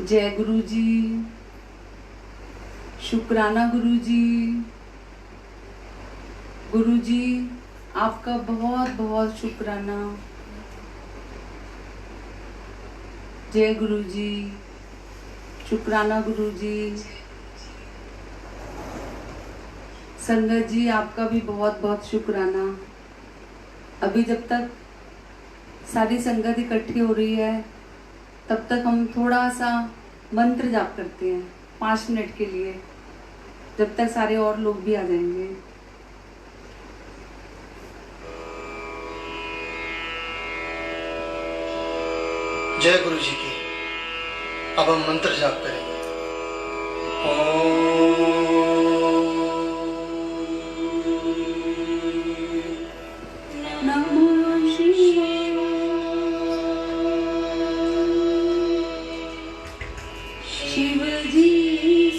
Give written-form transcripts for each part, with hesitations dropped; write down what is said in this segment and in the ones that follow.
जय गुरु जी, शुक्राना गुरु जी। गुरु जी आपका बहुत बहुत शुक्राना। जय गुरु जी, शुक्राना गुरु जी। संगत जी आपका भी बहुत बहुत शुक्राना। अभी जब तक सारी संगत इकट्ठी हो रही है तब तक हम थोड़ा सा मंत्र जाप करते हैं 5 मिनट के लिए, जब तक सारे और लोग भी आ जाएंगे। जय गुरु जी की। अब हम मंत्र जाप करेंगे। नमः शिवाय। शिव जी सदा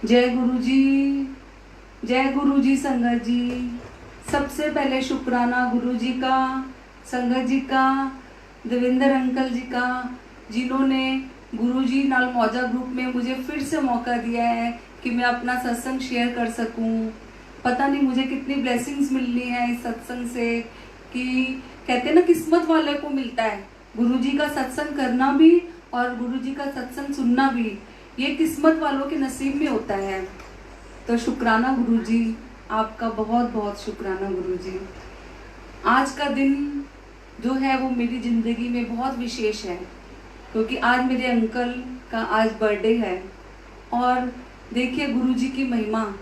जय गुरु जी, जय गुरु जी। संगत जी सबसे पहले शुक्राना गुरु जी का, संगत जी का, देवेंद्र अंकल जी का, जिन्होंने गुरु जी नाल मौजा ग्रुप में मुझे फिर से मौका दिया है कि मैं अपना सत्संग शेयर कर सकूं। पता नहीं मुझे कितनी ब्लेसिंग्स मिलनी है इस सत्संग से, कि कहते हैं ना किस्मत वाले को मिलता है गुरु जी का सत्संग करना भी और गुरु जी का सत्संग सुनना भी, ये किस्मत वालों के नसीब में होता है। तो शुक्राना गुरु जी, आपका बहुत बहुत शुक्राना गुरु जी। आज का दिन जो है वो मेरी ज़िंदगी में बहुत विशेष है, क्योंकि आज मेरे अंकल का आज बर्थडे है। और देखिए गुरु जी की महिमा,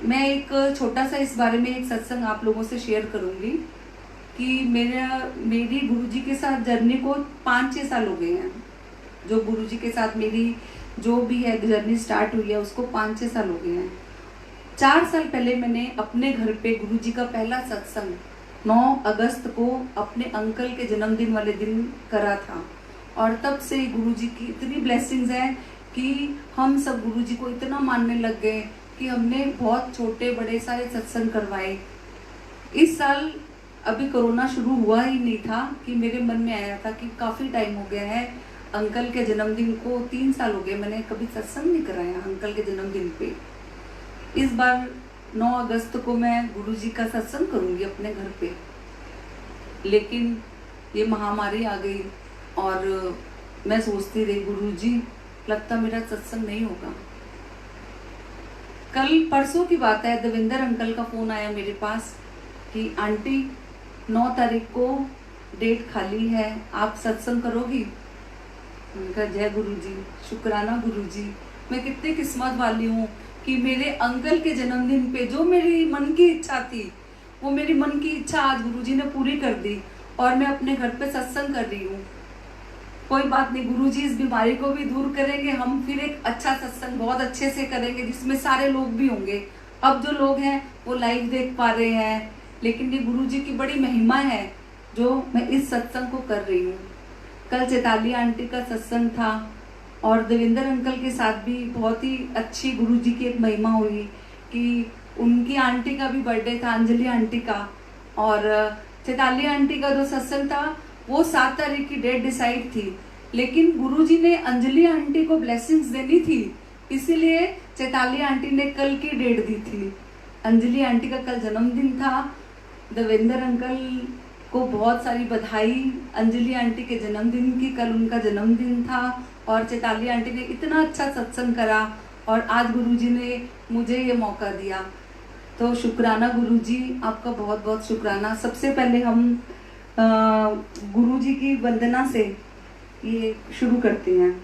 मैं एक छोटा सा इस बारे में एक सत्संग आप लोगों से शेयर करूंगी कि मेरी गुरु जी के साथ जर्नी को 5-6 साल हो गए हैं। जो गुरु जी के साथ मेरी जो भी है जर्नी स्टार्ट हुई है उसको 5-6 साल हो गए हैं। 4 साल पहले मैंने अपने घर पे गुरु जी का पहला सत्संग 9 अगस्त को अपने अंकल के जन्मदिन वाले दिन करा था। और तब से गुरु जी की इतनी ब्लेसिंग्स है कि हम सब गुरु जी को इतना मानने लग गए कि हमने बहुत छोटे बड़े सारे सत्संग करवाए। इस साल अभी कोरोना शुरू हुआ ही नहीं था कि मेरे मन में आया था कि काफ़ी टाइम हो गया है अंकल के जन्मदिन को, 3 साल हो गए मैंने कभी सत्संग नहीं कराया अंकल के जन्मदिन पे। इस बार 9 अगस्त को मैं गुरुजी का सत्संग करूंगी अपने घर पे, लेकिन ये महामारी आ गई और मैं सोचती रही गुरुजी लगता मेरा सत्संग नहीं होगा। कल परसों की बात है, देवेंद्र अंकल का फ़ोन आया मेरे पास कि आंटी 9 तारीख को डेट खाली है, आप सत्संग करोगी? मैंने कहा जय गुरुजी, शुक्राना गुरुजी, मैं कितनी किस्मत वाली हूँ कि मेरे अंकल के जन्मदिन पे जो मेरी मन की इच्छा थी वो मेरी मन की इच्छा आज गुरुजी ने पूरी कर दी और मैं अपने घर पे सत्संग कर रही हूँ। कोई बात नहीं, गुरुजी इस बीमारी को भी दूर करेंगे, हम फिर एक अच्छा सत्संग बहुत अच्छे से करेंगे जिसमें सारे लोग भी होंगे। अब जो लोग हैं वो लाइव देख पा रहे हैं, लेकिन ये गुरुजी की बड़ी महिमा है जो मैं इस सत्संग को कर रही हूँ। कल चैताली आंटी का सत्संग था और देवेंद्र अंकल के साथ भी बहुत ही अच्छी गुरुजी की एक महिमा हुई कि उनकी आंटी का भी बर्थडे था, अंजलि आंटी का, और चैताली आंटी का जो सत्संग था वो 7 तारीख की डेट डिसाइड थी, लेकिन गुरुजी ने अंजलि आंटी को ब्लेसिंग्स देनी थी, इसीलिए चैताली आंटी ने कल की डेट दी थी। अंजलि आंटी का कल जन्मदिन था। देवेंद्र अंकल को बहुत सारी बधाई अंजलि आंटी के जन्मदिन की, कल उनका जन्मदिन था और चैताली आंटी ने इतना अच्छा सत्संग करा और आज गुरुजी ने मुझे ये मौका दिया। तो शुक्राना गुरुजी, आपका बहुत बहुत शुक्राना। सबसे पहले हम गुरुजी की वंदना से ये शुरू करते हैं।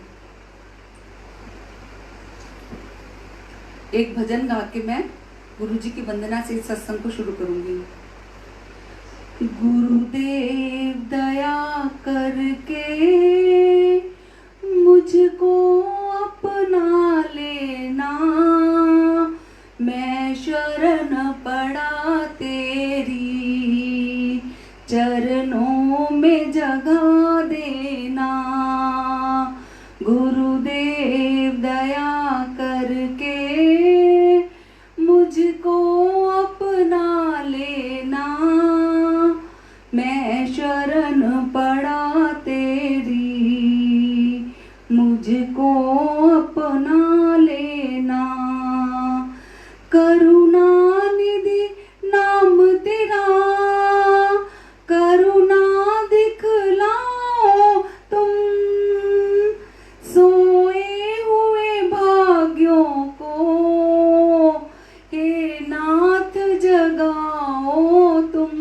एक भजन गा के मैं गुरुजी की वंदना से इस सत्संग को शुरू करूंगी। गुरुदेव दया करके मुझको अपना लेना, मैं शरण पड़ा तेरी, चरणों में जगह देना। गुरुदेव दया करके मुझको अपना लेना, मैं शरण पड़ा तेरी, मुझको अपना लेना। करुणा निधि नाम तेरा, करुणा दिखलाओ तुम, सोए हुए भाग्यों को हे नाथ जगाओ तुम।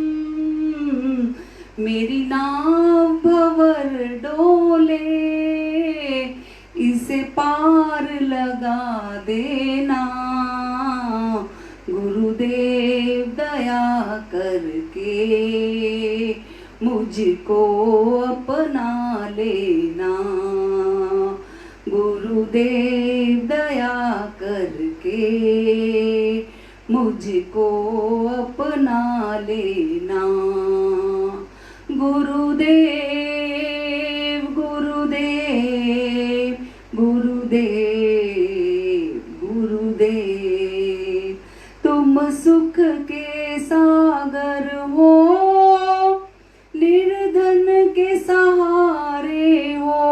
मेरी नाव भंवर डोले, इसे पार लगा देना। गुरुदेव दया करके मुझको अपना लेना, गुरुदेव दया करके मुझको अपना लेना। गुरुदेव गुरुदेव गुरुदेव गुरुदेव, तुम सुख के सागर हो, निर्धन के सहारे हो,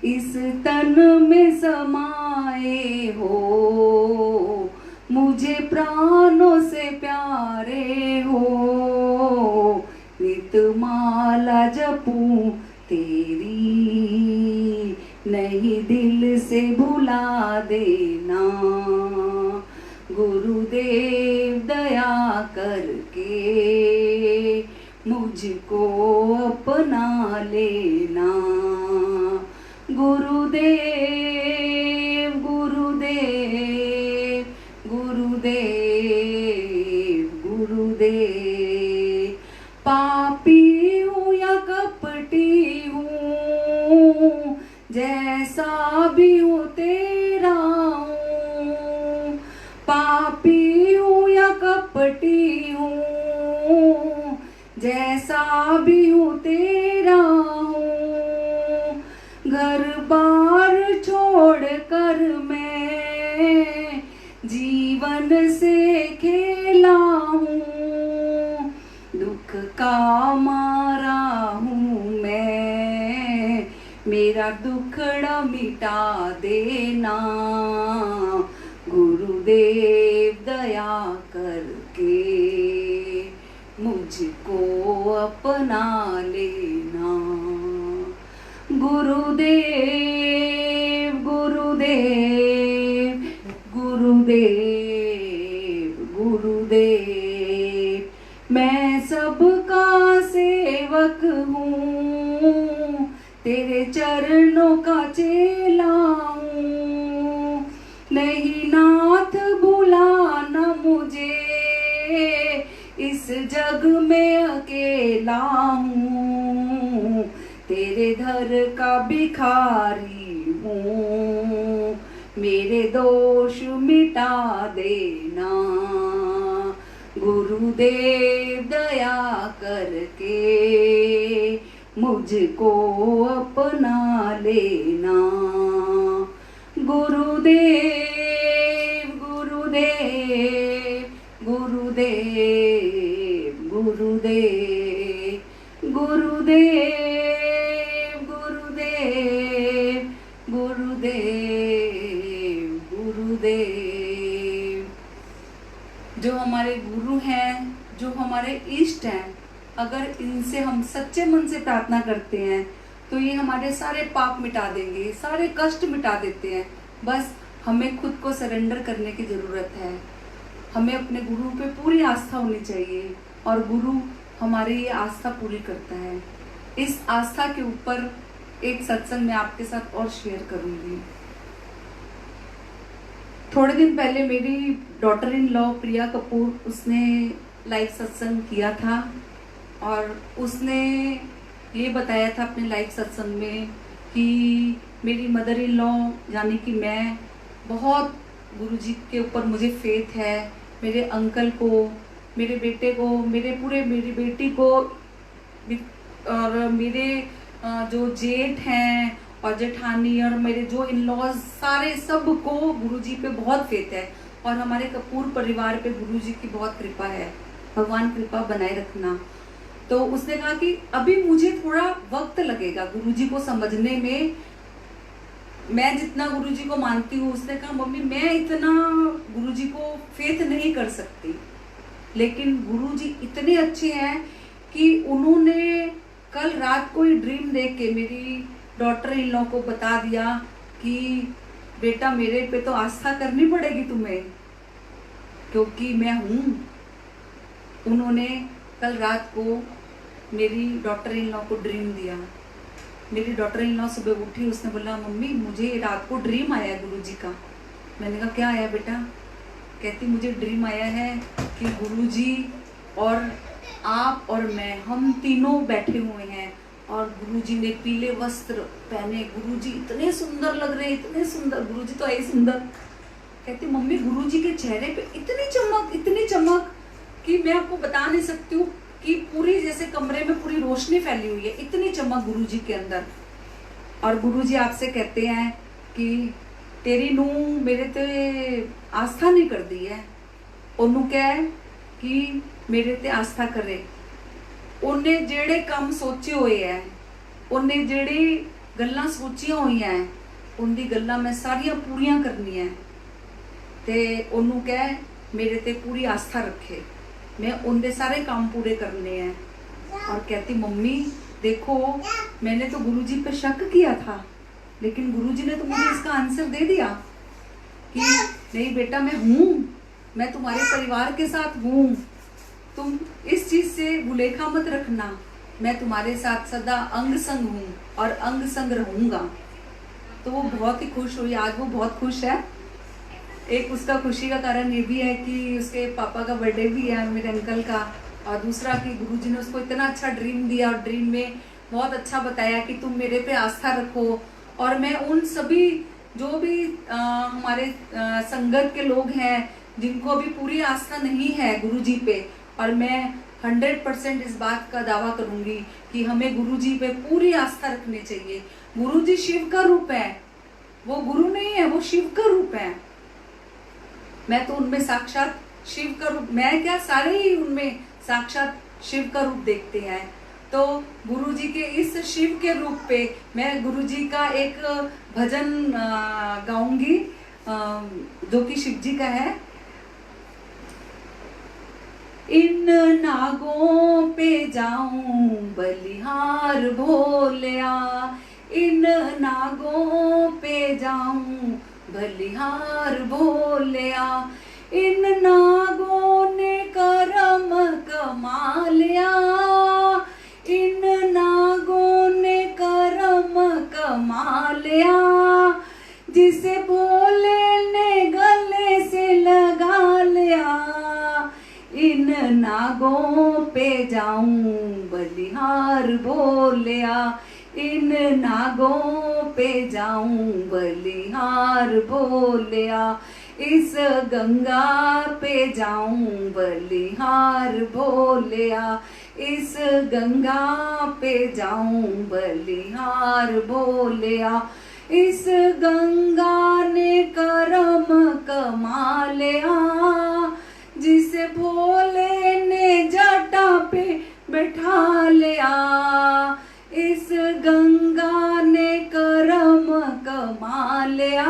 इस तन में समाए हो, मुझे प्राणों से प्यारे हो। नित माला जपूं तेरी, नहीं दिल से भुला देना। गुरुदेव दया करके मुझको अपना लेना। गुरुदेव गुरुदेव गुरुदेव गुरुदेव, पापी हूँ या कपटी हूँ, जैसा भी हूँ तेरा हूँ। पापी हूँ या कपटी हूँ, जैसा भी हूँ तेरा हूँ। घर बार छोड़ कर मैं मन से खेला हूँ, दुख का मारा हूँ मैं, मेरा दुखड़ा मिटा देना गुरुदेव दया करके, मुझको अपना लेना। गुरुदेव गुरुदेव गुरुदेव गुरुदेव, मैं सबका सेवक हूँ, तेरे चरणों का चेला हूँ, नहीं नाथ भुलाना मुझे, इस जग में अकेला हूँ, तेरे दर का भिखारी हूँ, मेरे दोष मिटा देना गुरुदेव दया करके, मुझको अपना लेना। गुरुदेव गुरुदेव गुरुदेव गुरुदेव गुरुदेव गुरुदेव गुरुदेव गुरुदेव। जो हमारे गुरु हैं, जो हमारे इष्ट हैं, अगर इनसे हम सच्चे मन से प्रार्थना करते हैं तो ये हमारे सारे पाप मिटा देंगे, सारे कष्ट मिटा देते हैं। बस हमें खुद को सरेंडर करने की ज़रूरत है। हमें अपने गुरु पे पूरी आस्था होनी चाहिए और गुरु हमारी ये आस्था पूरी करता है। इस आस्था के ऊपर एक सत्संग मैं आपके साथ और शेयर करूंगी। थोड़े दिन पहले मेरी डॉटर इन लॉ प्रिया कपूर, उसने लाइव सत्संग किया था और उसने ये बताया था अपने लाइव सत्संग में कि मेरी मदर इन लॉ यानी कि मैं, बहुत गुरुजी के ऊपर मुझे फेथ है। मेरे अंकल को, मेरे बेटे को, मेरी बेटी को और मेरे जो जेठ हैं और जेठानी और मेरे जो इन लॉज, सारे सब को गुरुजी पे बहुत फेथ है और हमारे कपूर परिवार पे गुरुजी की बहुत कृपा है। भगवान कृपा बनाए रखना। तो उसने कहा कि अभी मुझे थोड़ा वक्त लगेगा गुरुजी को समझने में, मैं जितना गुरुजी को मानती हूँ। उसने कहा मम्मी मैं इतना गुरुजी को फेथ नहीं कर सकती, लेकिन गुरुजी इतने अच्छे हैं कि उन्होंने कल रात को ही ड्रीम देख के मेरी डॉटर इन लॉ को बता दिया कि बेटा मेरे पे तो आस्था करनी पड़ेगी तुम्हें, क्योंकि मैं हूँ। उन्होंने कल रात को मेरी डॉटर इन लॉ को ड्रीम दिया। मेरी डॉटर इन लॉ सुबह उठी, उसने बोला मम्मी मुझे रात को ड्रीम आया है गुरुजी का। मैंने कहा क्या आया बेटा? कहती मुझे ड्रीम आया है कि गुरुजी और आप और मैं, हम तीनों बैठे हुए हैं और गुरुजी ने पीले वस्त्र पहने। गुरुजी इतने सुंदर लग रहे, इतने सुंदर, गुरुजी तो ऐसे सुंदर। कहती मम्मी गुरुजी के चेहरे पे इतनी चमक कि मैं आपको बता नहीं सकती हूँ कि पूरी जैसे कमरे में पूरी रोशनी फैली हुई है, इतनी चमक गुरुजी के अंदर। और गुरुजी आपसे कहते हैं कि तेरी नू मेरे ते आस्था नहीं कर दी है, ओनू कह कि मेरे ते आस्था करे। उन्हें जेड़े काम सोचे हुए है, उन्हें जेड़ी गल्लां सोचियां हुई हैं, उनकी गल्लां मैं सारियां पूरियां करनी है। ते ओनू कह मेरे ते पूरी आस्था रखे, मैं उनके सारे काम पूरे करने हैं। और कहती मम्मी देखो मैंने तो गुरुजी पे शक किया था, लेकिन गुरुजी ने तो मुझे इसका आंसर दे दिया कि नहीं बेटा मैं हूँ, मैं तुम्हारे परिवार के साथ हूँ, तुम इस चीज से भुलेखा मत रखना, मैं तुम्हारे साथ सदा अंग संग हूँ और अंग संग रहूंगा। तो वो बहुत ही खुश हुई, आज वो बहुत खुश है। एक उसका खुशी का कारण ये भी है कि उसके पापा का बर्थडे भी है, मेरे अंकल का, और दूसरा कि गुरुजी ने उसको इतना अच्छा ड्रीम दिया और ड्रीम में बहुत अच्छा बताया कि तुम मेरे पे आस्था रखो। और मैं उन सभी जो भी हमारे संगत के लोग हैं जिनको अभी पूरी आस्था नहीं है गुरुजी पे, और मैं 100% इस बात का दावा करूंगी कि हमें गुरुजी पे पूरी आस्था रखनी चाहिए। गुरुजी शिव का रूप है, वो गुरु नहीं है, वो शिव का रूप है। मैं तो उनमें साक्षात शिव का रूप, मैं क्या सारे ही उनमें साक्षात शिव का रूप देखते हैं। तो गुरु जी के इस शिव के रूप पे मैं गुरु जी का एक भजन गाऊंगी जो कि शिव जी का है। इन नागों पे जाऊं बलिहार भोलिया, इन नागों पे जाऊं बलिहार भोलिया, इन नागों ने करम कमालिया, इन नागों ने करम कमालिया, जिसे भोले ने गले से लगा लिया, इन नागों पे जाऊं बलिहार भोलिया, इन नागों पे जाऊं बलिहार भोलिया, इस गंगा पे जाऊं बलिहार भोलिया, इस गंगा पे जाऊं बलिहार भोलिया, इस गंगा ने करम कमा लिया, जिसे भोले ने जटा पे बैठा लिया, इस गंगा ने करम कमा लिया,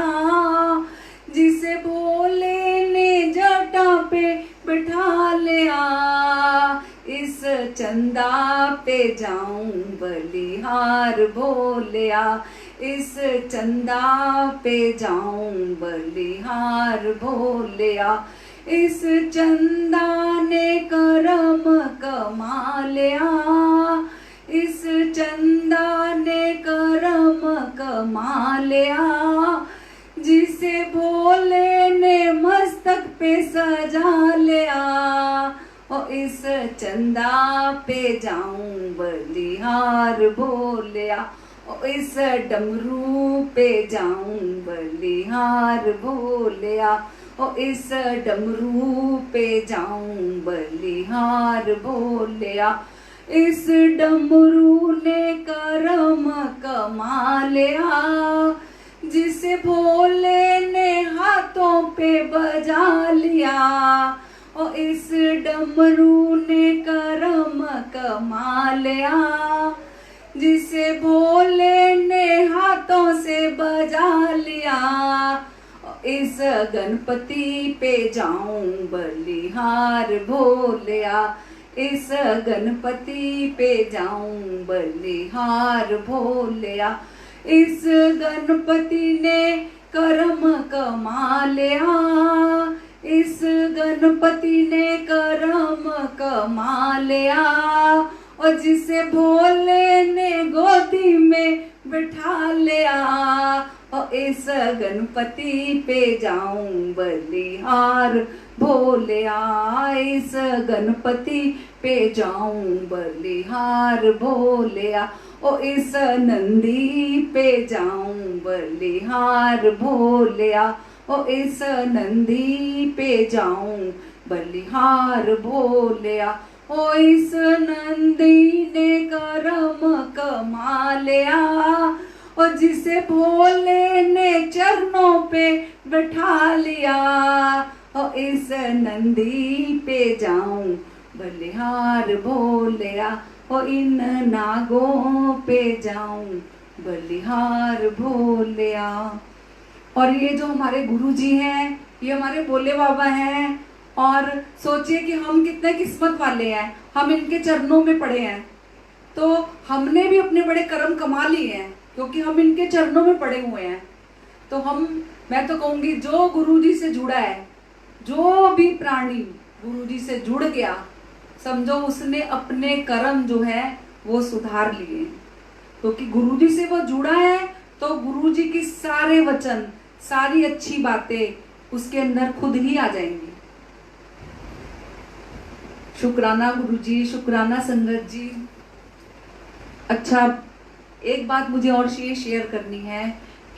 जिसे भोले ने जटा पे बैठा लिया, इस चंदा पे जाऊं बलिहार भोलिया, इस चंदा पे जाऊं बलिहार भोलिया, इस चंदा ने करम कमा लिया, इस चंदा ने करम कमा लिया, जिसे भोले ने मस्तक पे सजा लिया, और इस चंदा पे जाऊं बलिहार भोलिया, और इस डमरू पे जाऊं बलिहार भोलिया, और इस डमरू पे जाऊं बलिहार भोलिया, इस डमरू ने करम कमा लिया, जिसे भोले ने हाथों पे बजा लिया, और इस डमरू ने करम कमा लिया, जिसे भोले ने हाथों से बजा लिया, इस गणपति पे जाऊं बलिहार भोलिया, इस गणपति पे जाऊं बलिहार भोलिया, इस गणपति ने करम कमा लिया, इस गणपति ने करम कमा लिया, और जिसे भोले ने गोदी में बिठा लिया, और इस गणपति पे जाऊं बलिहार भोलिया, इस गणपति पे जाऊं बलिहार भोलिया, और इस नंदी पे जाऊं बलिहार भोलिया, और इस नंदी पे जाऊं बलिहार भोलिया, ओ इस नंदी ने करम कमा लिया, और जिसे भोले ने चरणों पे बैठा लिया, और इस नंदी पे जाऊं बलिहार भोलिया, और इन नागों पे जाऊं बलिहार भोलिया। और ये जो हमारे गुरु जी हैं, ये हमारे भोले बाबा हैं, और सोचिए कि हम कितने किस्मत वाले हैं, हम इनके चरणों में पड़े हैं, तो हमने भी अपने बड़े कर्म कमा लिए हैं क्योंकि हम इनके चरणों में पड़े हुए हैं। तो मैं तो कहूँगी जो गुरु जी से जुड़ा है, जो भी प्राणी गुरु जी से जुड़ गया, समझो उसने अपने कर्म जो है वो सुधार लिए, क्योंकि गुरु जी से वो जुड़ा है तो गुरु जी की सारे वचन, सारी अच्छी बातें उसके अंदर खुद ही आ जाएंगी। शुक्राना गुरु जी, शुक्राना संगत जी। अच्छा, एक बात मुझे और ये शेयर करनी है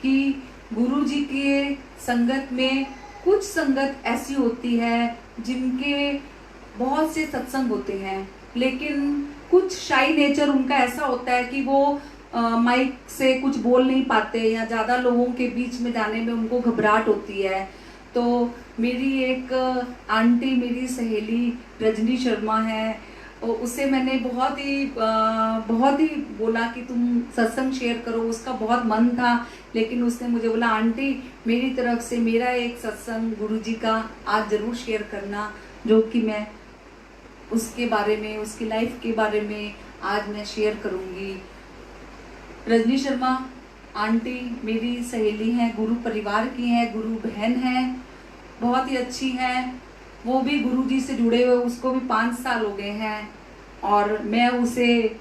कि गुरु जी के संगत में कुछ संगत ऐसी होती है जिनके बहुत से सत्संग होते हैं, लेकिन कुछ शाई नेचर उनका ऐसा होता है कि वो माइक से कुछ बोल नहीं पाते या ज़्यादा लोगों के बीच में जाने में उनको घबराहट होती है। तो मेरी एक आंटी, मेरी सहेली रजनी शर्मा है, उससे मैंने बहुत ही बोला कि तुम सत्संग शेयर करो। उसका बहुत मन था, लेकिन उसने मुझे बोला आंटी मेरी तरफ से मेरा एक सत्संग गुरुजी का आज जरूर शेयर करना, जो कि मैं उसके बारे में, उसकी लाइफ के बारे में आज मैं शेयर करूंगी। रजनी शर्मा आंटी मेरी सहेली हैं, गुरु परिवार की हैं, गुरु बहन हैं, बहुत ही अच्छी हैं। वो भी गुरुजी से जुड़े हुए, उसको भी 5 साल हो गए हैं। और मैं उसे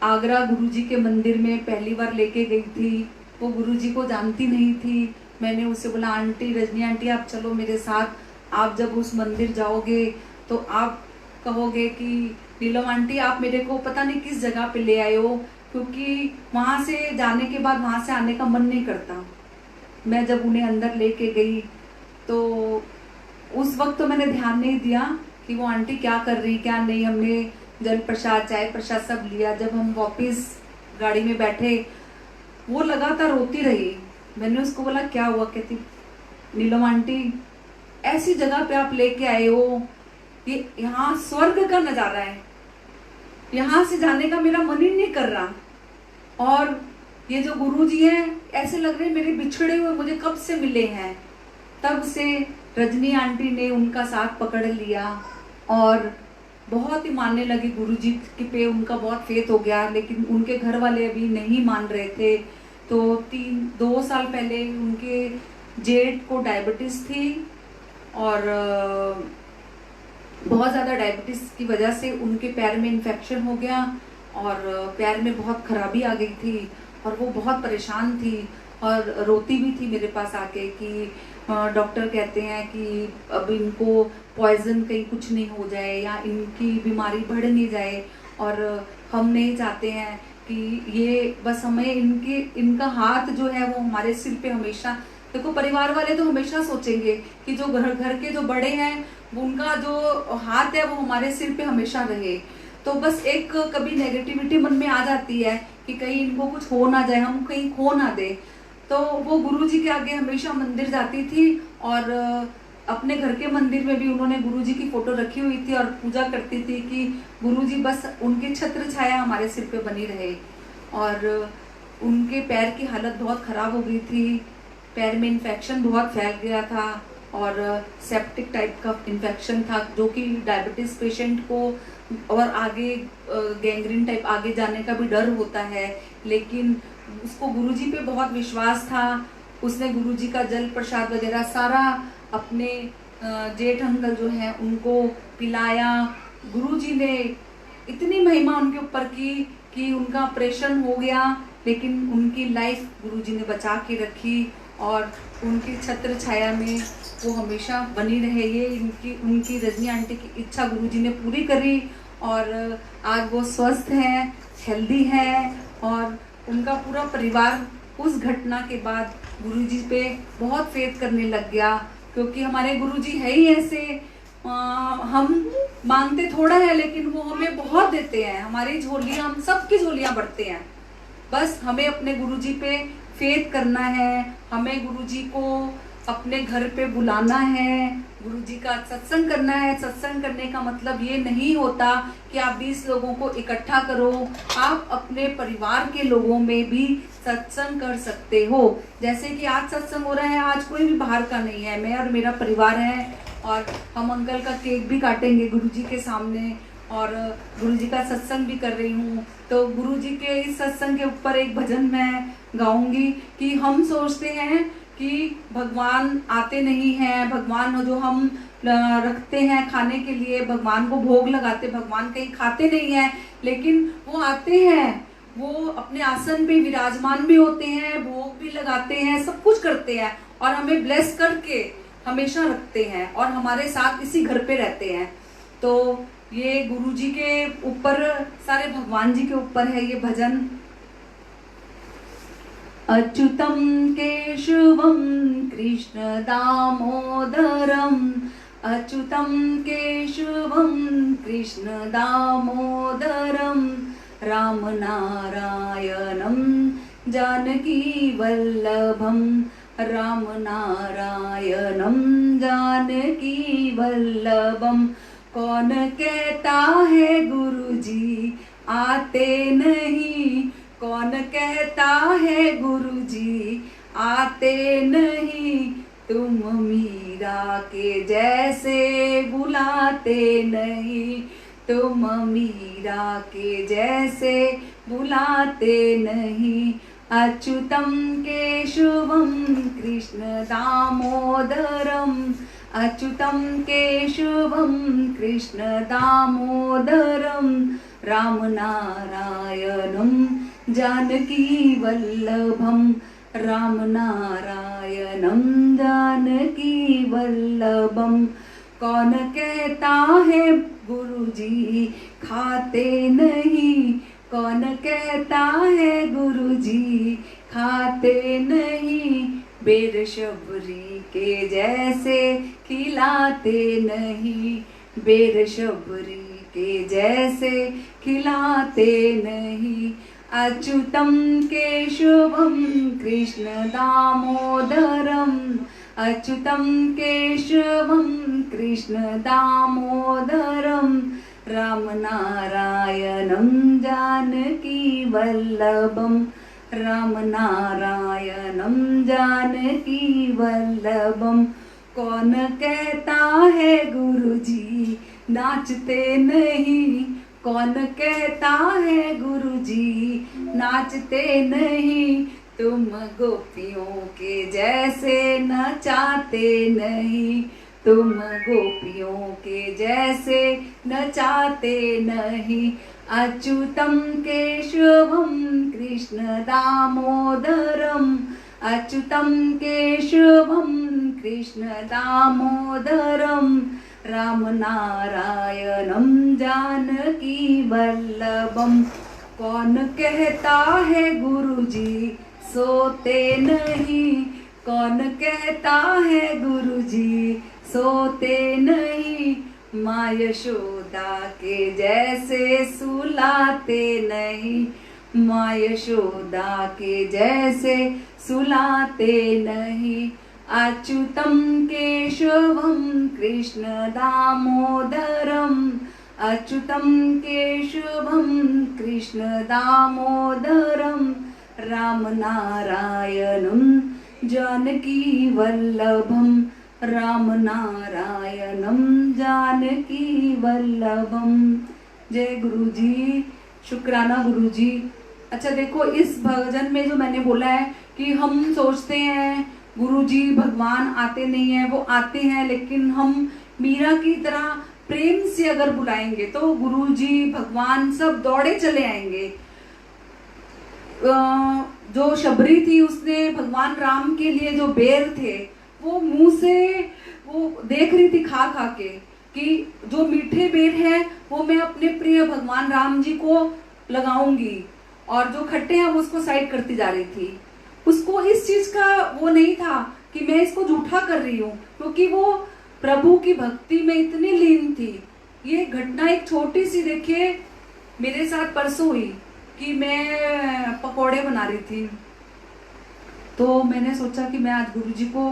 आगरा गुरुजी के मंदिर में पहली बार लेके गई थी। वो गुरुजी को जानती नहीं थी। मैंने उसे बोला आंटी, रजनी आंटी आप चलो मेरे साथ, आप जब उस मंदिर जाओगे तो आप कहोगे कि नीलम आंटी आप मेरे को पता नहीं किस जगह पे ले आए हो, क्योंकि वहाँ से जाने के बाद वहाँ से आने का मन नहीं करता। मैं जब उन्हें अंदर लेके गई तो उस वक्त तो मैंने ध्यान नहीं दिया कि वो आंटी क्या कर रही क्या नहीं। हमने जल प्रसाद, चाय प्रसाद सब लिया। जब हम वापस गाड़ी में बैठे, वो लगातार रोती रही। मैंने उसको बोला क्या हुआ? कहती नीलम आंटी ऐसी जगह पे आप लेके आए हो, ये यहाँ स्वर्ग का नजारा है, यहाँ से जाने का मेरा मन ही नहीं कर रहा। और ये जो गुरुजी हैं ऐसे लग रहे मेरे बिछड़े हुए, मुझे कब से मिले हैं। तब से रजनी आंटी ने उनका साथ पकड़ लिया और बहुत ही मानने लगी गुरुजी के पे। उनका बहुत फेथ हो गया, लेकिन उनके घर वाले अभी नहीं मान रहे थे। तो 2 साल पहले उनके जेठ को डायबिटीज थी और बहुत ज़्यादा डायबिटीज की वजह से उनके पैर में इन्फेक्शन हो गया और पैर में बहुत खराबी आ गई थी और वो बहुत परेशान थी और रोती भी थी मेरे पास आके कि डॉक्टर कहते हैं कि अब इनको पॉइजन कहीं कुछ नहीं हो जाए या इनकी बीमारी बढ़ नहीं जाए, और हम नहीं चाहते हैं कि ये बस हमें इनका हाथ जो है वो हमारे सिर पे हमेशा। देखो परिवार वाले तो हमेशा सोचेंगे कि जो घर के जो बड़े हैं उनका जो हाथ है वो हमारे सिर पे हमेशा रहे। तो बस एक कभी नेगेटिविटी मन में आ जाती है कि कहीं इनको कुछ हो ना जाए, हम कहीं खो ना दे। तो वो गुरुजी के आगे हमेशा मंदिर जाती थी और अपने घर के मंदिर में भी उन्होंने गुरुजी की फोटो रखी हुई थी और पूजा करती थी कि गुरुजी बस उनकी छत्र छाया हमारे सिर पे बनी रहे। और उनके पैर की हालत बहुत खराब हो गई थी, पैर में इन्फेक्शन बहुत फैल गया था और सेप्टिक टाइप का इन्फेक्शन था, जो कि डायबिटीज पेशेंट को और आगे गैंग्रीन टाइप आगे जाने का भी डर होता है। लेकिन उसको गुरुजी पे बहुत विश्वास था। उसने गुरुजी का जल प्रसाद वगैरह सारा अपने जेठ अंकल जो है उनको पिलाया। गुरुजी ने इतनी महिमा उनके ऊपर की कि उनका ऑपरेशन हो गया, लेकिन उनकी लाइफ गुरुजी ने बचा के रखी और उनकी छत्र छाया में वो हमेशा बनी रहे। ये उनकी रजनी आंटी की इच्छा गुरुजी ने पूरी करी और आज वो स्वस्थ हैं, हेल्दी हैं और उनका पूरा परिवार उस घटना के बाद गुरुजी पे बहुत फेथ करने लग गया, क्योंकि हमारे गुरुजी है ही ऐसे। हम मांगते थोड़ा है लेकिन वो हमें बहुत देते हैं। हमारी झोलियाँ, हम सबकी झोलियाँ भरते हैं। बस हमें अपने गुरुजी पे फेथ करना है, हमें गुरुजी को अपने घर पे बुलाना है, गुरुजी का सत्संग करना है। सत्संग करने का मतलब ये नहीं होता कि आप 20 लोगों को इकट्ठा करो, आप अपने परिवार के लोगों में भी सत्संग कर सकते हो। जैसे कि आज सत्संग हो रहा है, आज कोई भी बाहर का नहीं है, मैं और मेरा परिवार है और हम अंकल का केक भी काटेंगे गुरुजी के सामने और गुरुजी का सत्संग भी कर रही हूँ। तो गुरुजी के इस सत्संग के ऊपर एक भजन मैं गाऊंगी कि हम सोचते हैं कि भगवान आते नहीं हैं, भगवान जो हम रखते हैं खाने के लिए, भगवान को भोग लगाते, भगवान कहीं खाते नहीं हैं, लेकिन वो आते हैं, वो अपने आसन पे विराजमान भी होते हैं, भोग भी लगाते हैं, सब कुछ करते हैं और हमें ब्लेस करके हमेशा रखते हैं और हमारे साथ इसी घर पे रहते हैं। तो ये गुरुजी के ऊपर, सारे भगवान जी के ऊपर है ये भजन। अच्युतम केशवम कृष्ण दामोदरम, अच्युतम केशवम कृष्ण दामोदरम, राम नारायणम जानकी वल्लभम, राम नारायणम जानकी वल्लभम। कौन कहता है गुरुजी आते नहीं, कौन कहता है गुरुजी आते नहीं, तुम मीरा के जैसे बुलाते नहीं, तुम मीरा के जैसे बुलाते नहीं। अच्युतम केशवम कृष्ण दामोदरम, अच्युतम केशवम कृष्ण दामोदरम, राम नारायणम जानकी वल्लभम, राम नारायणम जानकी वल्लभम। कौन कहता है गुरुजी खाते नहीं, कौन कहता है गुरुजी खाते नहीं, बेर शबरी के जैसे खिलाते नहीं, बेर शबरी के जैसे खिलाते नहीं। अच्युतम केशवम कृष्ण दामोदरम, अच्युतम केशवम कृष्ण दामोदरम, राम नारायणम जानकी वल्लभम, राम नारायणम जानकी वल्लभम। कौन कहता है गुरुजी नाचते नहीं, कौन कहता है गुरुजी नाचते नहीं, तुम गोपियों के जैसे नचाते नहीं, तुम गोपियों के जैसे नचाते नहीं। अच्युतम केशवम कृष्ण दामोदरम, अच्युतम केशवम कृष्ण दामोदरम, राम नारायणम जानकी वल्लभम। कौन कहता है गुरुजी सोते नहीं, कौन कहता है गुरुजी सोते नहीं, माँ यशोदा के जैसे सुलाते नहीं, माँ यशोदा के जैसे सुलाते नहीं। अच्युतम केशवम कृष्ण दामोदरम, अच्युतम केशवम कृष्ण दामोदरम, राम नारायणम जानकी वल्लभम, राम नारायणम जानकी वल्लभम। जय गुरुजी, शुक्राना गुरुजी। अच्छा देखो, इस भजन में जो मैंने बोला है कि हम सोचते हैं गुरुजी भगवान आते नहीं है, वो आते हैं, लेकिन हम मीरा की तरह प्रेम से अगर बुलाएंगे तो गुरुजी भगवान सब दौड़े चले आएंगे। जो शबरी थी उसने भगवान राम के लिए जो बेर थे वो मुंह से वो देख रही थी खा खा के कि जो मीठे बेर है वो मैं अपने प्रिय भगवान राम जी को लगाऊंगी, और जो खट्टे हैं वो उसको साइड करती जा रही थी। उसको इस चीज का वो नहीं था कि मैं इसको झूठा कर रही हूँ, क्योंकि वो प्रभु की भक्ति में इतनी लीन थी। ये घटना एक छोटी सी देखिए मेरे साथ परसों हुई कि मैं पकोड़े बना रही थी, तो मैंने सोचा कि मैं आज गुरुजी को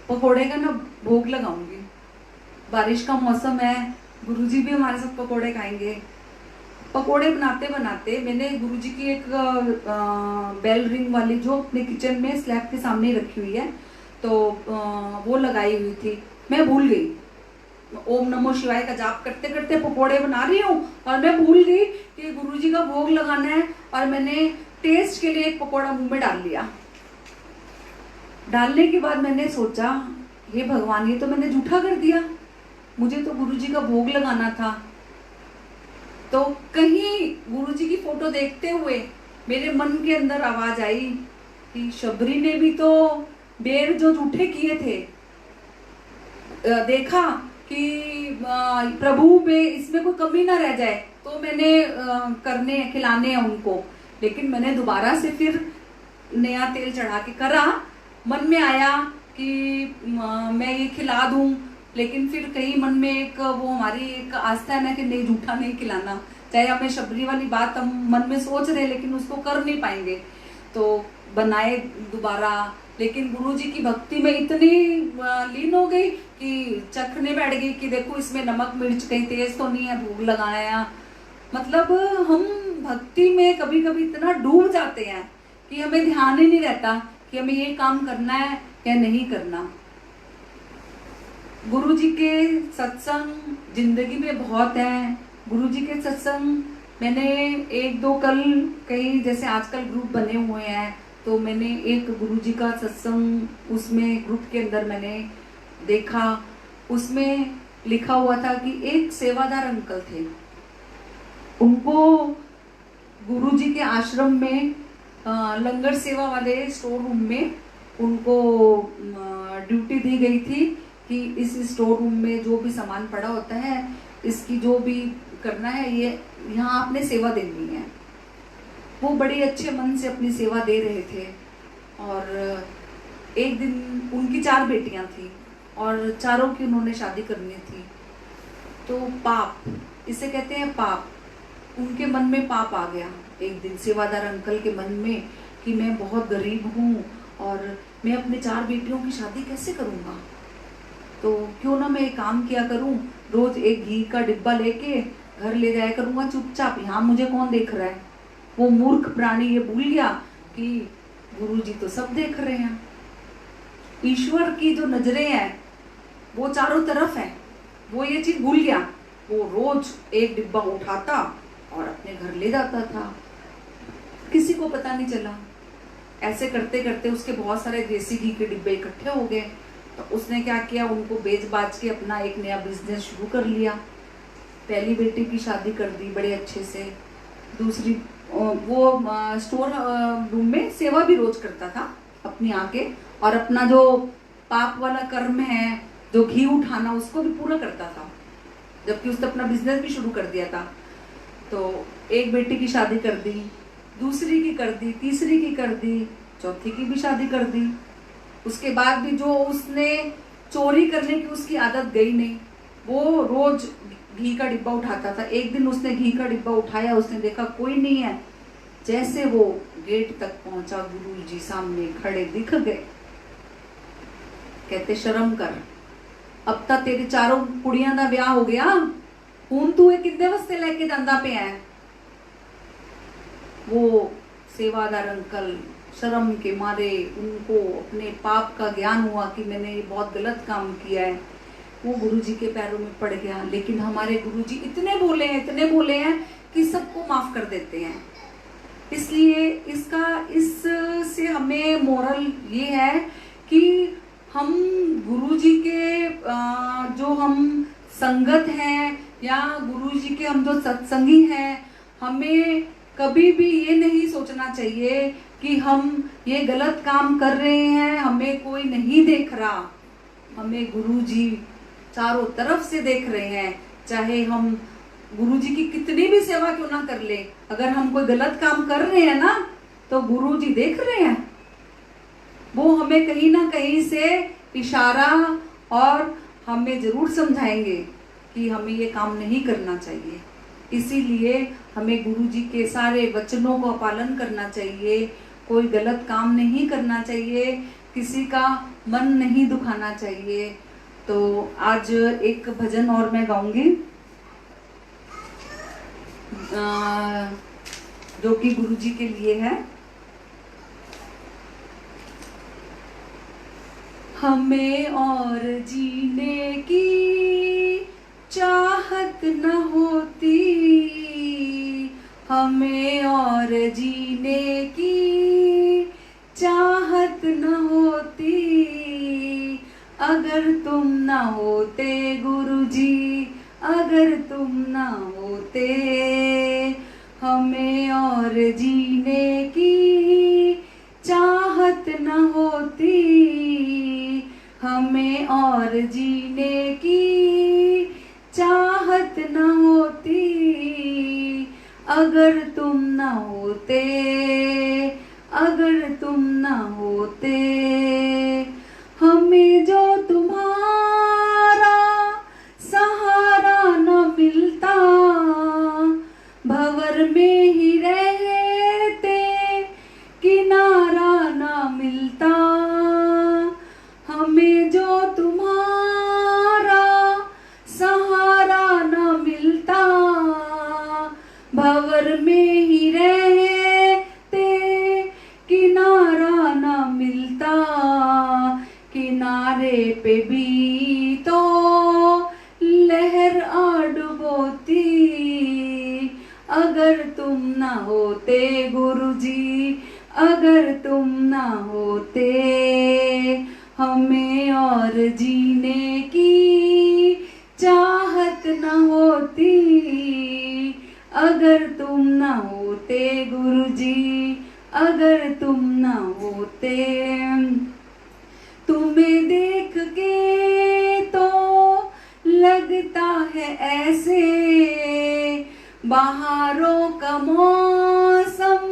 पकोड़े का ना भोग लगाऊंगी। बारिश का मौसम है, गुरुजी भी हमारे साथ पकोड़े खाएंगे। पकोड़े बनाते बनाते मैंने गुरुजी की एक बेल रिंग वाली जो अपने किचन में स्लैब के सामने रखी हुई है, तो वो लगाई हुई थी। मैं भूल गई, ओम नमो शिवाय का जाप करते करते पकोड़े बना रही हूँ और मैं भूल गई कि गुरुजी का भोग लगाना है, और मैंने टेस्ट के लिए एक पकोड़ा मुंह में डाल लिया। डालने के बाद मैंने सोचा, हे भगवान, ये तो मैंने झूठा कर दिया, मुझे तो गुरुजी का भोग लगाना था। तो कहीं गुरुजी की फोटो देखते हुए मेरे मन के अंदर आवाज आई कि शबरी ने भी तो बेर जो झूठे किए थे, देखा कि प्रभु में इसमें कोई कमी ना रह जाए, तो मैंने खिलाने हैं उनको। लेकिन मैंने दोबारा से फिर नया तेल चढ़ा के करा, मन में आया कि मैं ये खिला दूं, लेकिन फिर कहीं मन में एक वो हमारी एक आस्था है ना कि नहीं, झूठा नहीं खिलाना। चाहे हमें शबरी वाली बात हम मन में सोच रहे लेकिन उसको कर नहीं पाएंगे, तो बनाए दोबारा, लेकिन गुरुजी की भक्ति में इतनी लीन हो गई कि चखने बैठ गई कि देखो इसमें नमक मिर्च कहीं तेज तो नहीं है, भूख लगाया। मतलब हम भक्ति में कभी कभी इतना डूब जाते हैं कि हमें ध्यान ही नहीं रहता कि हमें ये काम करना है या नहीं करना। गुरुजी के सत्संग जिंदगी में बहुत है। गुरुजी के सत्संग मैंने एक दो कल कई जैसे आजकल ग्रुप बने हुए हैं, तो मैंने एक गुरुजी का सत्संग उसमें ग्रुप के अंदर मैंने देखा, उसमें लिखा हुआ था कि एक सेवादार अंकल थे, उनको गुरुजी के आश्रम में लंगर सेवा वाले स्टोर रूम में उनको ड्यूटी दी गई थी कि इस स्टोर रूम में जो भी सामान पड़ा होता है इसकी जो भी करना है, ये यहाँ आपने सेवा देनी है। वो बड़े अच्छे मन से अपनी सेवा दे रहे थे। और एक दिन उनकी 4 बेटियां थी और चारों की उन्होंने शादी करनी थी। तो पाप, इसे कहते हैं पाप, उनके मन में पाप आ गया एक दिन सेवादार अंकल के मन में कि मैं बहुत गरीब हूँ और मैं अपने 4 बेटियों की शादी कैसे करूँगा, तो क्यों ना मैं एक काम किया करूँ, रोज एक घी का डिब्बा लेके घर ले जाया करूँगा चुपचाप, यहाँ मुझे कौन देख रहा है। वो मूर्ख प्राणी ये भूल गया कि गुरुजी तो सब देख रहे हैं। ईश्वर की जो नजरें हैं वो चारों तरफ है, वो ये चीज भूल गया। वो रोज एक डिब्बा उठाता और अपने घर ले जाता था, किसी को पता नहीं चला। ऐसे करते करते उसके बहुत सारे देसी घी के डिब्बे इकट्ठे हो गए, तो उसने क्या किया, उनको बेच बाच के अपना एक नया बिजनेस शुरू कर लिया। पहली बेटी की शादी कर दी बड़े अच्छे से, दूसरी वो स्टोर रूम में सेवा भी रोज करता था अपनी आके, और अपना जो पाप वाला कर्म है जो घी उठाना उसको भी पूरा करता था, जबकि उसने अपना बिजनेस भी शुरू कर दिया था। तो एक बेटी की शादी कर दी, दूसरी की कर दी, तीसरी की कर दी, चौथी की भी शादी कर दी। उसके बाद भी जो उसने चोरी करने की उसकी आदत गई नहीं, वो रोज घी का डिब्बा उठाता था। एक दिन उसने घी का डिब्बा उठाया, उसने देखा कोई नहीं है, जैसे वो गेट तक पहुंचा गुरुजी सामने खड़े दिख गए। कहते शर्म कर, अब तक तेरी चारों कुड़ियां दा ब्याह हो गया, हुण तू ये कितने वास्ते लेके जांदा पे है। वो सेवादार अंकल शर्म के मारे, उनको अपने पाप का ज्ञान हुआ कि मैंने ये बहुत गलत काम किया है, वो गुरुजी के पैरों में पड़ गया। लेकिन हमारे गुरुजी इतने भोले हैं, इतने भोले हैं कि सबको माफ कर देते हैं। इसलिए इससे हमें मोरल ये है कि हम गुरुजी के जो हम संगत हैं या गुरुजी के हम जो सत्संगी हैं, हमें कभी भी ये नहीं सोचना चाहिए कि हम ये गलत काम कर रहे हैं, हमें कोई नहीं देख रहा। हमें गुरुजी चारों तरफ से देख रहे हैं, चाहे हम गुरुजी की कितनी भी सेवा क्यों ना कर ले, अगर हम कोई गलत काम कर रहे हैं ना तो गुरुजी देख रहे हैं। वो हमें कहीं ना कहीं से इशारा और हमें जरूर समझाएंगे कि हमें ये काम नहीं करना चाहिए। इसीलिए हमें गुरुजी के सारे वचनों का पालन करना चाहिए, कोई गलत काम नहीं करना चाहिए, किसी का मन नहीं दुखाना चाहिए। तो आज एक भजन और मैं गाऊंगी जो कि गुरुजी के लिए है। हमें और जीने की चाहत न होती, हमें और जीने की चाहत न होती, अगर तुम न होते गुरुजी, अगर तुम न होते। हमें और जीने की चाहत न होती, हमें और जीने की चाहत न होती, अगर तुम न होते, अगर तुम न होते। हमें जो तुम्हारा सहारा न मिलता, भंवर में ही रहते किनारा न मिलता। ना होते गुरुजी, अगर तुम ना होते हमें और जीने की चाहत न होती, अगर तुम न होते गुरुजी, अगर तुम न होते। तुम्हें देख के तो लगता है ऐसे बहारों का मौसम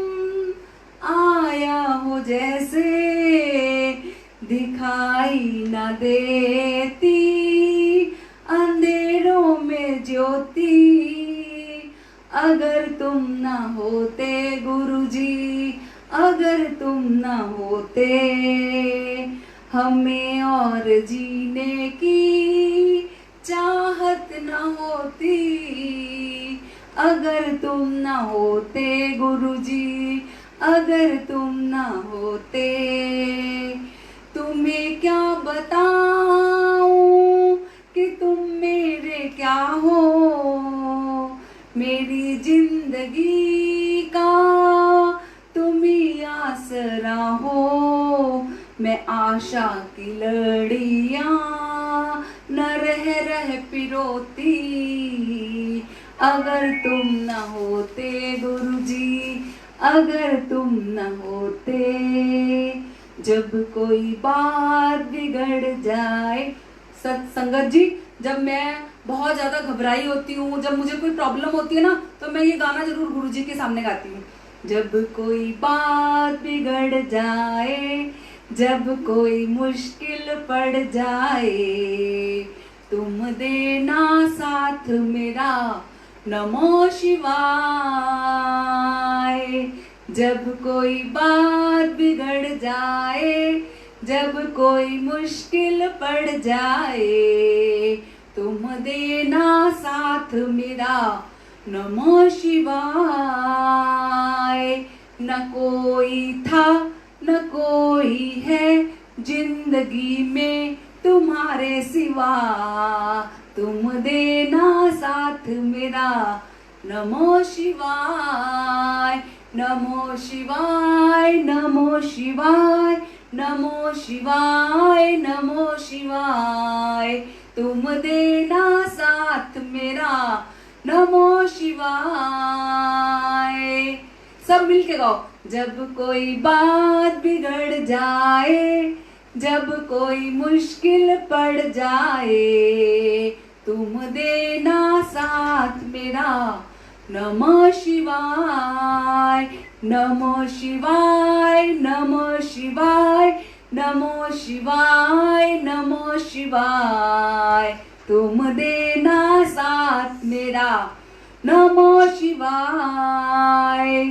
आया हो जैसे, दिखाई न देती अंधेरों में ज्योति, अगर तुम न होते गुरुजी, अगर तुम न होते हमें और जीने की चाहत न होती, अगर तुम न होते गुरुजी, अगर तुम न होते। तुम्हें क्या बताऊं कि तुम मेरे क्या हो, मेरी जिंदगी का तुम ही आसरा हो, मैं आशा की लड़ियां न रह पिरोती, अगर तुम न होते गुरुजी, अगर तुम न होते। जब कोई बात बिगड़ जाए, संगत जी, जब मैं बहुत ज्यादा घबराई होती हूँ, जब मुझे कोई प्रॉब्लम होती है ना, तो मैं ये गाना जरूर गुरुजी के सामने गाती हूँ। जब कोई बात बिगड़ जाए, जब कोई मुश्किल पड़ जाए, तुम देना साथ मेरा, नमो शिवाय। जब कोई बात बिगड़ जाए, जब कोई मुश्किल पड़ जाए, तुम देना साथ मेरा, नमो शिवाय। न कोई था न कोई है जिंदगी में तुम्हारे सिवा, तुम देना साथ मेरा, नमो शिवाय, नमो शिवाय, नमो शिवाय, नमो शिवाय, नमो शिवाय। तुम देना साथ मेरा, नमो शिवाय। सब मिलके गाओ। जब कोई बात बिगड़ जाए, जब कोई मुश्किल पड़ जाए, तुम देना साथ मेरा, नमः शिवाय, नमः शिवाय, नमः शिवाय, नमः शिवाय, नमः शिवाय। तुम देना साथ मेरा, नमः शिवाय।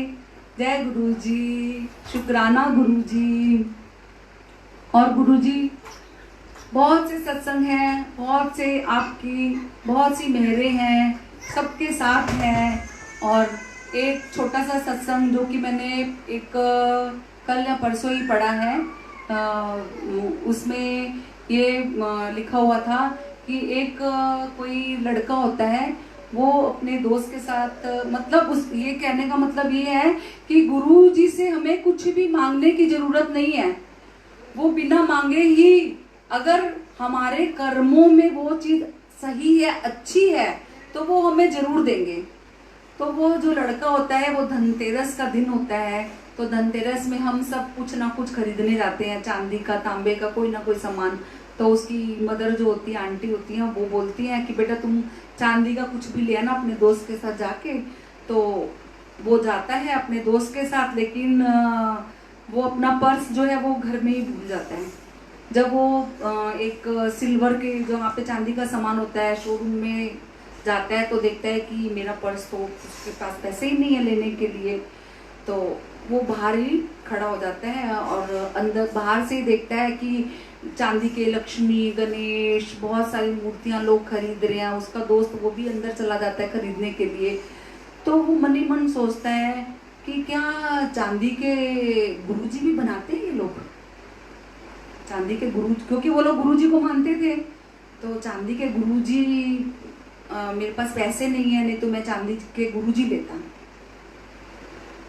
जय गुरुजी, शुक्राना गुरुजी। और गुरुजी, बहुत से सत्संग हैं, बहुत से आपकी बहुत सी मेहरें हैं, सबके साथ हैं। और एक छोटा सा सत्संग जो कि मैंने एक कल या परसों ही पढ़ा है, उसमें ये लिखा हुआ था कि एक कोई लड़का होता है, वो अपने दोस्त के साथ, मतलब उस ये कहने का मतलब ये है कि गुरु जी से हमें कुछ भी मांगने की जरूरत नहीं है। वो बिना मांगे ही, अगर हमारे कर्मों में वो चीज सही है, अच्छी है, तो वो हमें जरूर देंगे। तो वो जो लड़का होता है, वो धनतेरस का दिन होता है, तो धनतेरस में हम सब कुछ ना कुछ खरीदने जाते हैं, चांदी का, तांबे का, कोई ना कोई सामान। तो उसकी मदर जो होती है, आंटी होती है, वो बोलती हैं कि बेटा तुम चांदी का कुछ भी ले आना अपने दोस्त के साथ जाके। तो वो जाता है अपने दोस्त के साथ, लेकिन वो अपना पर्स जो है वो घर में ही भूल जाता है। जब वो एक सिल्वर के, जहाँ पे चांदी का सामान होता है, शोरूम में जाता है, तो देखता है कि मेरा पर्स, तो उसके पास पैसे ही नहीं है लेने के लिए। तो वो बाहर ही खड़ा हो जाता है और अंदर बाहर से ही देखता है कि चांदी के लक्ष्मी, गणेश, बहुत सारी मूर्तियां लोग खरीद रहे हैं। उसका दोस्त वो भी अंदर चला जाता है खरीदने के लिए। तो वो मन ही मन सोचता है कि क्या चांदी के गुरुजी भी बनाते हैं ये लोग, चांदी के गुरु, क्योंकि वो लोग गुरुजी को मानते थे। तो चांदी के गुरुजी, मेरे पास पैसे नहीं है, नहीं तो मैं चांदी के गुरुजी लेता।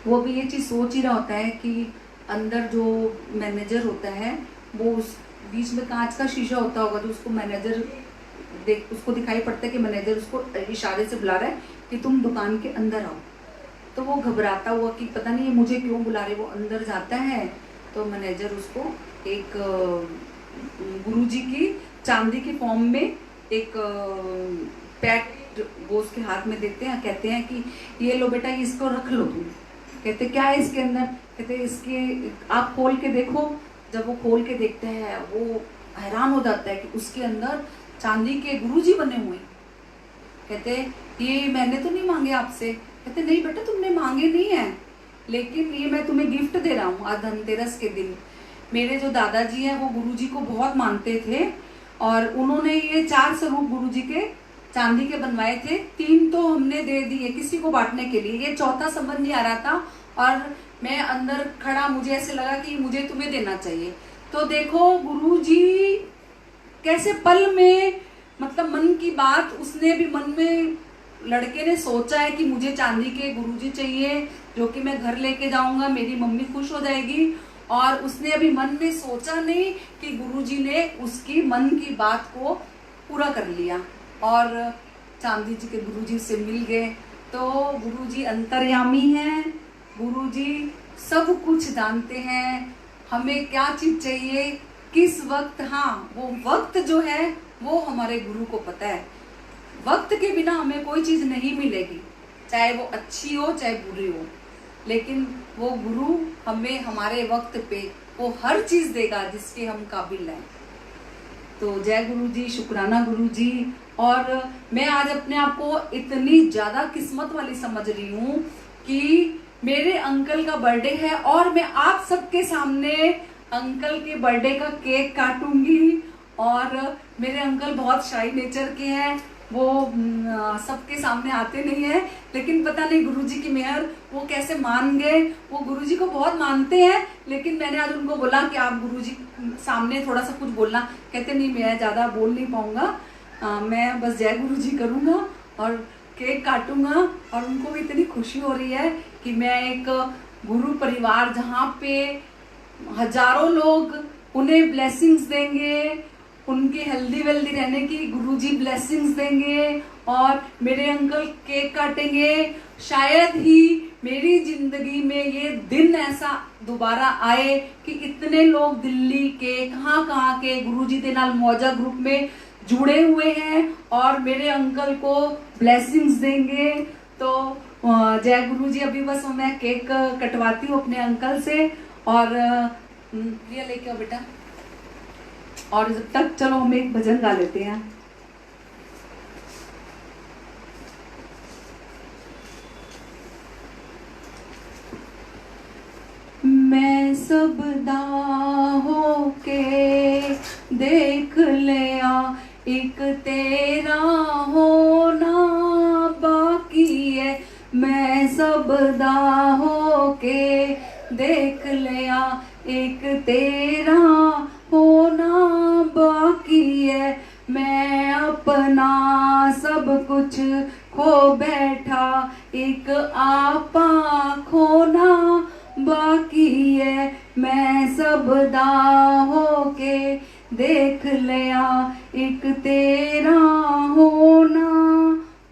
वो भी ये चीज़ सोच ही रहा होता है कि अंदर जो मैनेजर होता है वो उस बीच में कांच का शीशा होता होगा, तो उसको मैनेजर उसको दिखाई पड़ता है कि मैनेजर उसको इशारे से बुला रहा है कि तुम दुकान के अंदर आओ। तो वो घबराता हुआ कि पता नहीं ये मुझे क्यों बुला रहे, वो अंदर जाता है तो मैनेजर उसको एक गुरुजी की चांदी की फॉर्म में एक पैक वो उसके हाथ में देते हैं, कहते हैं कि ये लो बेटा, इसको रख लो तुम। कहते क्या है इसके अंदर? कहते इसके आप खोल के देखो। जब वो खोल के देखते हैं वो हैरान हो जाता है कि उसके अंदर चांदी के गुरुजी बने हुए हैं। कहते ये मैंने तो नहीं मांगे आपसे। कहते नहीं बेटा, तुमने मांगे नहीं है, लेकिन ये मैं तुम्हें गिफ्ट दे रहा हूँ आज धनतेरस के दिन। मेरे जो दादाजी हैं वो गुरुजी को बहुत मानते थे और उन्होंने ये 4 स्वरूप गुरुजी के चांदी के बनवाए थे। 3 तो हमने दे दिए किसी को बांटने के लिए, ये चौथा संबंध नहीं आ रहा था और मैं अंदर खड़ा, मुझे ऐसे लगा कि मुझे तुम्हें देना चाहिए। तो देखो गुरुजी कैसे पल में, मतलब मन की बात उसने भी मन में, लड़के ने सोचा है कि मुझे चांदी के गुरुजी चाहिए जो कि मैं घर लेके जाऊंगा, मेरी मम्मी खुश हो जाएगी। और उसने अभी मन में सोचा नहीं कि गुरुजी ने उसकी मन की बात को पूरा कर लिया और चांदी जी के गुरुजी से मिल गए। तो गुरुजी अंतर्यामी हैं, गुरुजी सब कुछ जानते हैं, हमें क्या चीज चाहिए किस वक्त। हाँ, वो वक्त जो है वो हमारे गुरु को पता है। वक्त के बिना हमें कोई चीज नहीं मिलेगी, चाहे वो अच्छी हो चाहे बुरी हो, लेकिन वो गुरु हमें हमारे वक्त पे वो हर चीज देगा जिसके हम काबिल हैं। तो जय गुरु जी, शुक्राना गुरु जी। और मैं आज अपने आप को इतनी ज्यादा किस्मत वाली समझ रही हूँ कि मेरे अंकल का बर्थडे है और मैं आप सबके सामने अंकल के बर्थडे का केक काटूंगी। और मेरे अंकल बहुत शाई नेचर के हैं, वो सबके सामने आते नहीं है, लेकिन पता नहीं गुरुजी की मेहर वो कैसे मान गए। वो गुरुजी को बहुत मानते हैं, लेकिन मैंने आज उनको बोला कि आप गुरुजी सामने थोड़ा सा कुछ बोलना। कहते नहीं, मैं ज़्यादा बोल नहीं पाऊंगा, मैं बस जय गुरुजी करूँगा और केक काटूंगा। और उनको भी इतनी खुशी हो रही है कि मैं एक गुरु परिवार जहाँ पे हजारों लोग उन्हें ब्लेसिंग्स देंगे, उनके हेल्दी वेल्दी रहने की गुरुजी ब्लेसिंग्स देंगे और मेरे अंकल केक काटेंगे। शायद ही मेरी जिंदगी में ये दिन ऐसा दोबारा आए कि इतने लोग दिल्ली के कहाँ के गुरुजी के नाल मौजा ग्रुप में जुड़े हुए हैं और मेरे अंकल को ब्लेसिंग्स देंगे। तो जय गुरुजी। अभी बस मैं केक कटवाती हूँ अपने अंकल से और प्रिया लेके आओ बेटा। और जब तक चलो हम एक भजन गा लेते हैं। मैं सब दाहों के देख लिया, एक तेरा होना बाकी है। मैं सब दाहों के देख लिया, एक तेरा होना बाकी है। मैं अपना सब कुछ खो बैठा, एक आपा खोना बाकी है। मैं सब दाहों के देख लिया, एक तेरा होना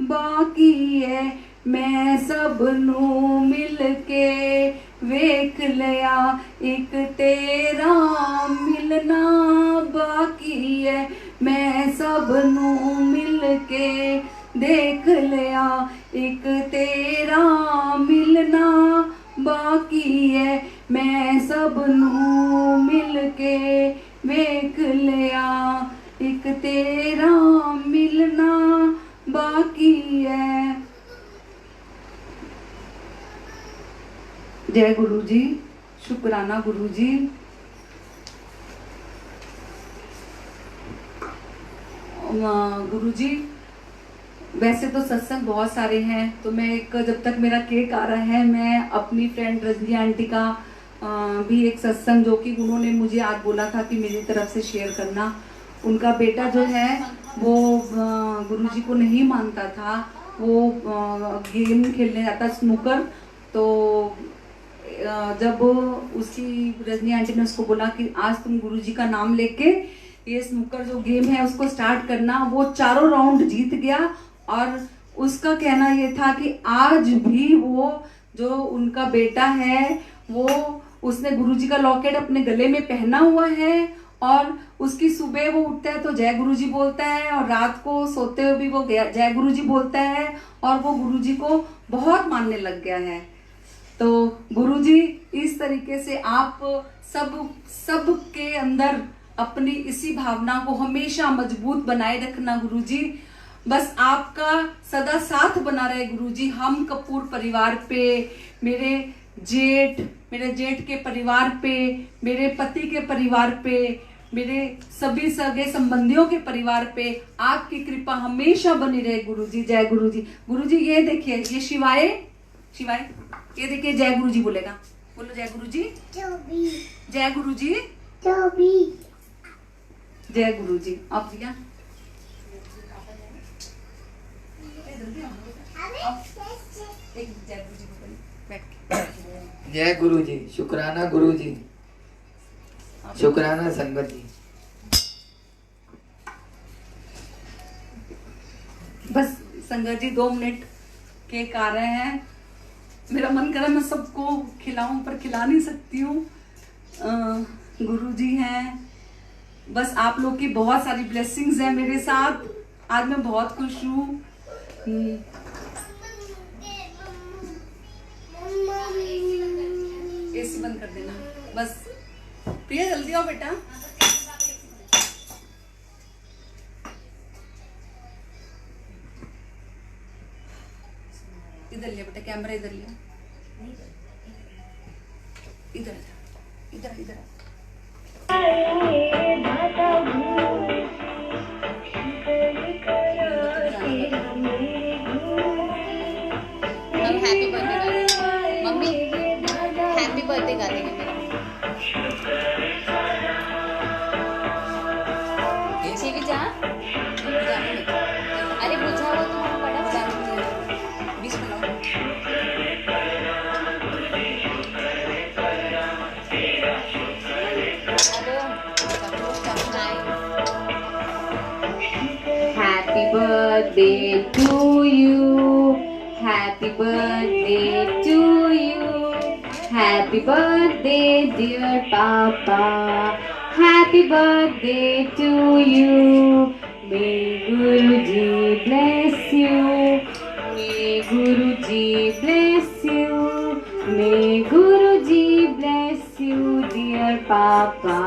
बाकी है। मैं सब नू मिल के वेख लिया, एक तेरा मिलना बाकी है। मैं सब नू मिल के देख लिया, एक तेरा मिलना बाकी है। मैं सब नू मिल के वेख लिया, एक तेरा मिलना बाकी है। जय गुरु जी, शुक्राना गुरु जी। गुरु जी, वैसे तो सत्संग बहुत सारे हैं, तो मैं एक, जब तक मेरा केक आ रहा है, मैं अपनी फ्रेंड रजनी आंटी का भी एक सत्संग जो कि उन्होंने मुझे आज बोला था कि मेरी तरफ से शेयर करना। उनका बेटा जो है वो गुरुजी को नहीं मानता था, वो गेम खेलने जाता स्नूकर, तो जब उसकी रजनी आंटी ने उसको बोला कि आज तुम गुरुजी का नाम लेके ये स्नूकर जो गेम है उसको स्टार्ट करना, वो चारों राउंड जीत गया। और उसका कहना ये था कि आज भी वो जो उनका बेटा है वो उसने गुरुजी का लॉकेट अपने गले में पहना हुआ है, और उसकी सुबह वो उठता है तो जय गुरुजी बोलता है, और रात को सोते हुए भी वो जय गुरुजी बोलता है, और वो गुरुजी को बहुत मानने लग गया है। तो गुरुजी इस तरीके से आप सब के अंदर अपनी इसी भावना को हमेशा मजबूत बनाए रखना गुरुजी। बस आपका सदा साथ बना रहे गुरुजी। हम कपूर परिवार पे, मेरे जेठ के परिवार पे, मेरे पति के परिवार पे, मेरे सभी सगे संबंधियों के परिवार पे आपकी कृपा हमेशा बनी रहे गुरुजी। जय गुरुजी। गुरुजी ये देखिए, ये शिवाय, ये देखिए जय गुरुजी बोलेगा। बोलो जय गुरुजी। जय गुरुजी। जय गुरुजी। आप दिया एक जय गुरुजी बोलिए बैठ के। जय गुरुजी। शुक्राना गुरुजी, शुक्राना संगत जी। बस संगत जी 2 मिनट केक आ रहे हैं। मेरा मन कर रहा है मैं सबको खिलाऊं पर खिला नहीं सकती हूँ। गुरुजी हैं, बस आप लोग की बहुत सारी ब्लेसिंग्स हैं मेरे साथ। आज मैं बहुत खुश हूँ। एसी बंद कर देना बस। प्रिया जल्दी आओ बेटा। इधर लिया बेटा, कैमरा इधर लिया, इधर इधर इधर। Happy birthday mummy, happy birthday गा देंगे मेरा। पीछे भी जा। अरे बुझा वो तुम्हारा बड़ा बीच में लाओ। Happy birthday to you. Happy birthday to you. Happy birthday dear Papa. Happy birthday to you. May Guruji bless you. May Guruji bless you. May Guruji bless you dear Papa.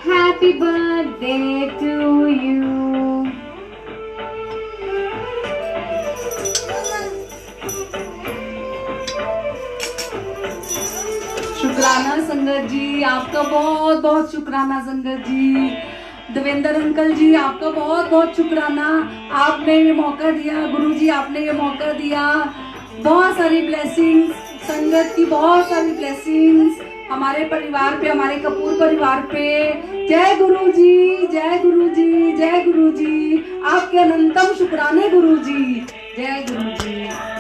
Happy birthday to you. शुक्राना संगत जी, आपका बहुत बहुत शुक्राना संगत जी। Devendra uncle जी, आपका बहुत बहुत शुक्राना। आपने ये मौका दिया गुरुजी, आपने ये मौका दिया। बहुत सारी ब्लेसिंग्स, संगत की बहुत सारी ब्लेसिंग्स हमारे परिवार पे, हमारे कपूर परिवार पे। जय गुरुजी, जय गुरुजी, जय गुरुजी। आपके अनंतम शुक्राने गुरुजी। जय गुरुजी।